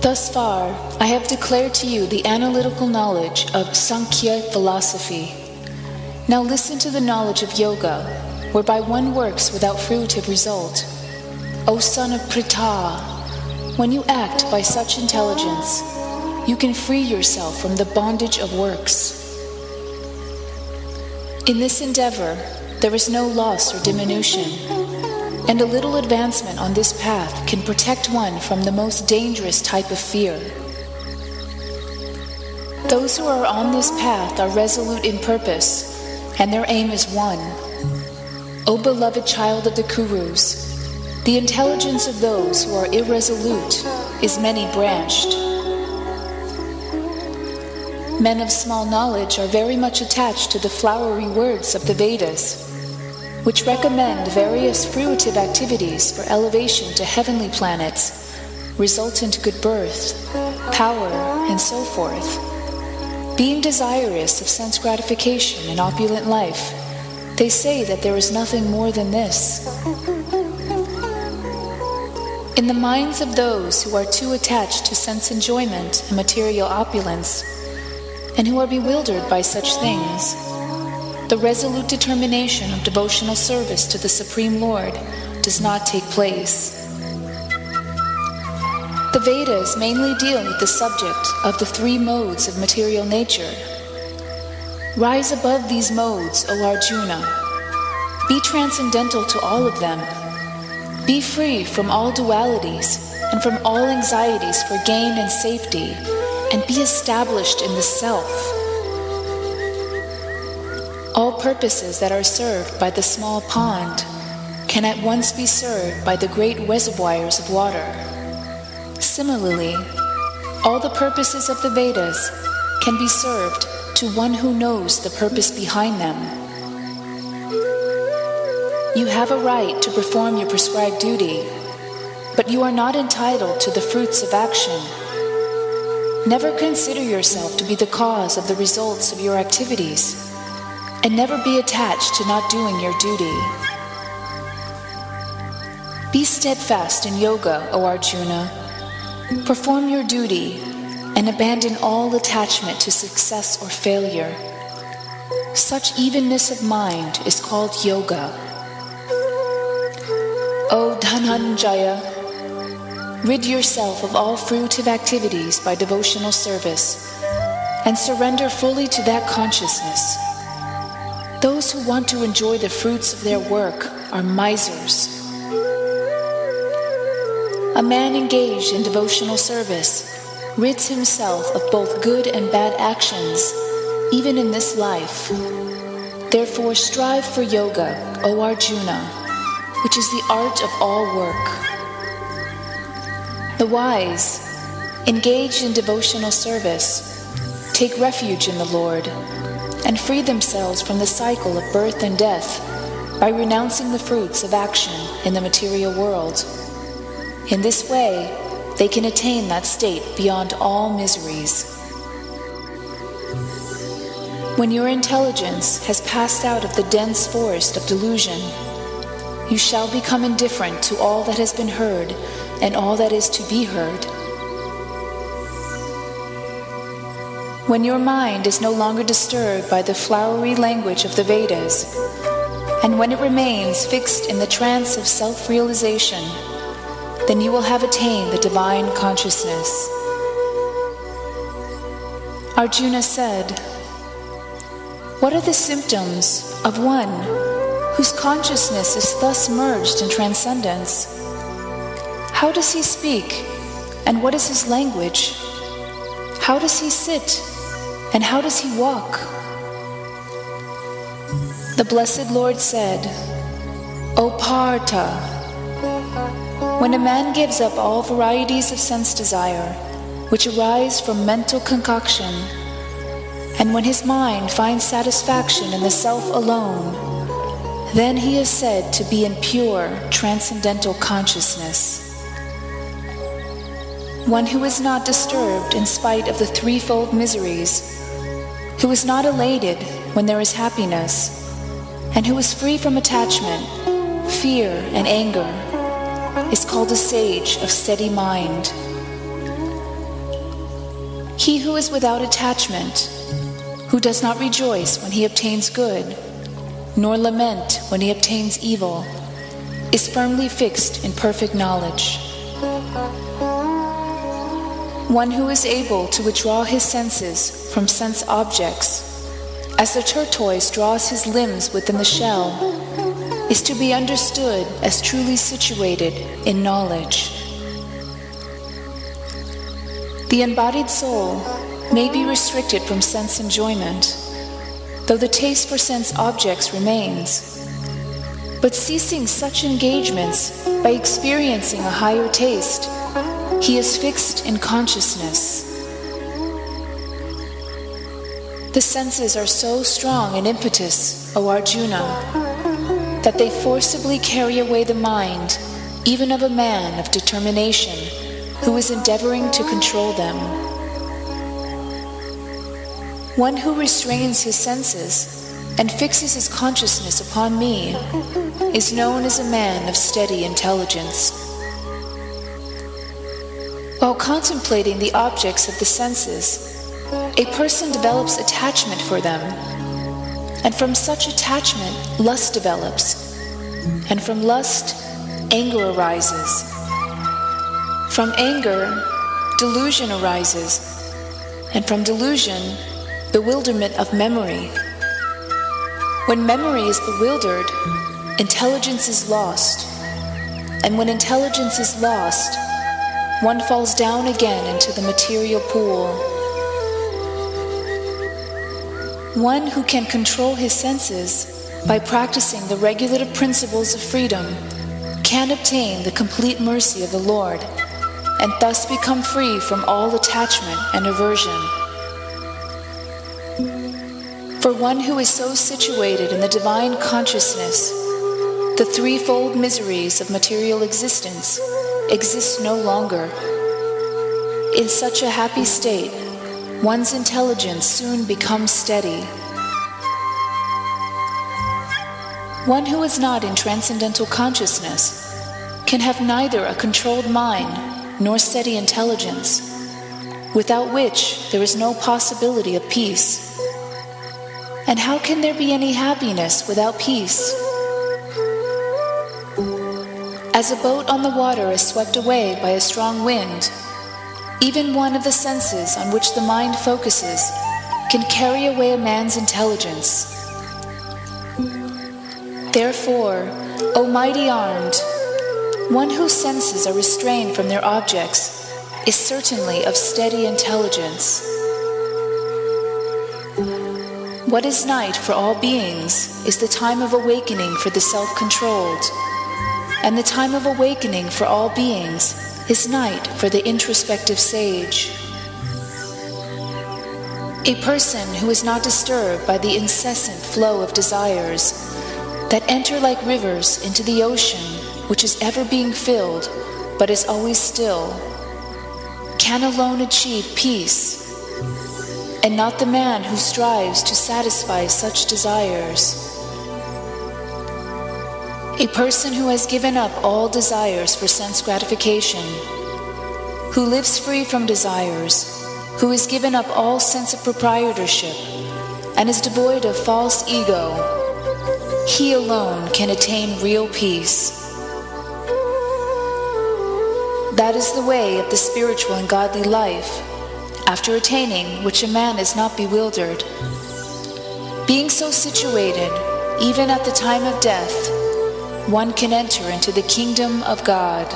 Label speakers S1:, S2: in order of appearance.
S1: Thus far, I have declared to you the analytical knowledge of Sankhya philosophy. Now listen to the knowledge of yoga, whereby one works without fruitive result. O son of Pārtha, when you act by such intelligence, you can free yourself from the bondage of works. In this endeavor, there is no loss or diminution, and a little advancement on this path can protect one from the most dangerous type of fear. Those who are on this path are resolute in purpose, and their aim is one. O beloved child of the Kurus, the intelligence of those who are irresolute is many-branched. Men of small knowledge are very much attached to the flowery words of the Vedas, which recommend various fruitive activities for elevation to heavenly planets, resultant good birth, power, and so forth. Being desirous of sense gratification and opulent life, they say that there is nothing more than this. In the minds of those who are too attached to sense enjoyment and material opulence, and who are bewildered by such things, the resolute determination of devotional service to the Supreme Lord does not take place. The Vedas mainly deal with the subject of the three modes of material nature. Rise above these modes, O Arjuna. Be transcendental to all of them. Be free from all dualities and from all anxieties for gain and safety, and be established in the self. All purposes that are served by the small pond can at once be served by the great reservoirs of water. Similarly, all the purposes of the Vedas can be served to one who knows the purpose behind them. You have a right to perform your prescribed duty, but you are not entitled to the fruits of action. Never consider yourself to be the cause of the results of your activities, and never be attached to not doing your duty. Be steadfast in yoga, O Arjuna. Perform your duty and abandon all attachment to success or failure. Such evenness of mind is called yoga. O Dhananjaya, rid yourself of all fruitive activities by devotional service, and surrender fully to that consciousness. Those who want to enjoy the fruits of their work are misers. A man engaged in devotional service rids himself of both good and bad actions, even in this life. Therefore strive for yoga, O Arjuna, which is the art of all work. The wise, engaged in devotional service, take refuge in the Lord and free themselves from the cycle of birth and death by renouncing the fruits of action in the material world. In this way, they can attain that state beyond all miseries. When your intelligence has passed out of the dense forest of delusion, you shall become indifferent to all that has been heard and all that is to be heard. When your mind is no longer disturbed by the flowery language of the Vedas, and when it remains fixed in the trance of self-realization, then you will have attained the divine consciousness. Arjuna said, "What are the symptoms of one whose consciousness is thus merged in transcendence? How does he speak, and what is his language? How does he sit, and how does he walk?" The Blessed Lord said, "O Pārtha, when a man gives up all varieties of sense desire, which arise from mental concoction, and when his mind finds satisfaction in the self alone, then he is said to be in pure transcendental consciousness. One who is not disturbed in spite of the threefold miseries, who is not elated when there is happiness, and who is free from attachment, fear, and anger, is called a sage of steady mind. He who is without attachment, who does not rejoice when he obtains good, nor lament when he obtains evil, is firmly fixed in perfect knowledge. One who is able to withdraw his senses from sense objects, as the tortoise draws his limbs within the shell, is to be understood as truly situated in knowledge. The embodied soul may be restricted from sense enjoyment, though the taste for sense objects remains. But ceasing such engagements by experiencing a higher taste, he is fixed in consciousness. The senses are so strong and impetus, O Arjuna, that they forcibly carry away the mind, even of a man of determination, who is endeavoring to control them. One who restrains his senses and fixes his consciousness upon me is known as a man of steady intelligence. While contemplating the objects of the senses, a person develops attachment for them, and from such attachment lust develops, and from lust anger arises. From anger delusion arises, and from delusion bewilderment of memory. When memory is bewildered, intelligence is lost, and when intelligence is lost, one falls down again into the material pool. One who can control his senses by practicing the regulative principles of freedom can obtain the complete mercy of the Lord, and thus become free from all attachment and aversion. For one who is so situated in the divine consciousness, the threefold miseries of material existence exist no longer. In such a happy state, one's intelligence soon becomes steady. One who is not in transcendental consciousness can have neither a controlled mind nor steady intelligence, without which there is no possibility of peace. And how can there be any happiness without peace? As a boat on the water is swept away by a strong wind, even one of the senses on which the mind focuses can carry away a man's intelligence. Therefore, O mighty armed, one whose senses are restrained from their objects is certainly of steady intelligence. What is night for all beings is the time of awakening for the self-controlled, and the time of awakening for all beings is night for the introspective sage. A person who is not disturbed by the incessant flow of desires that enter like rivers into the ocean, which is ever being filled but is always still, can alone achieve peace, and not the man who strives to satisfy such desires. A person who has given up all desires for sense gratification, who lives free from desires, who has given up all sense of proprietorship, and is devoid of false ego, he alone can attain real peace. That is the way of the spiritual and godly life, after attaining which a man is not bewildered. Being so situated, even at the time of death, one can enter into the kingdom of God.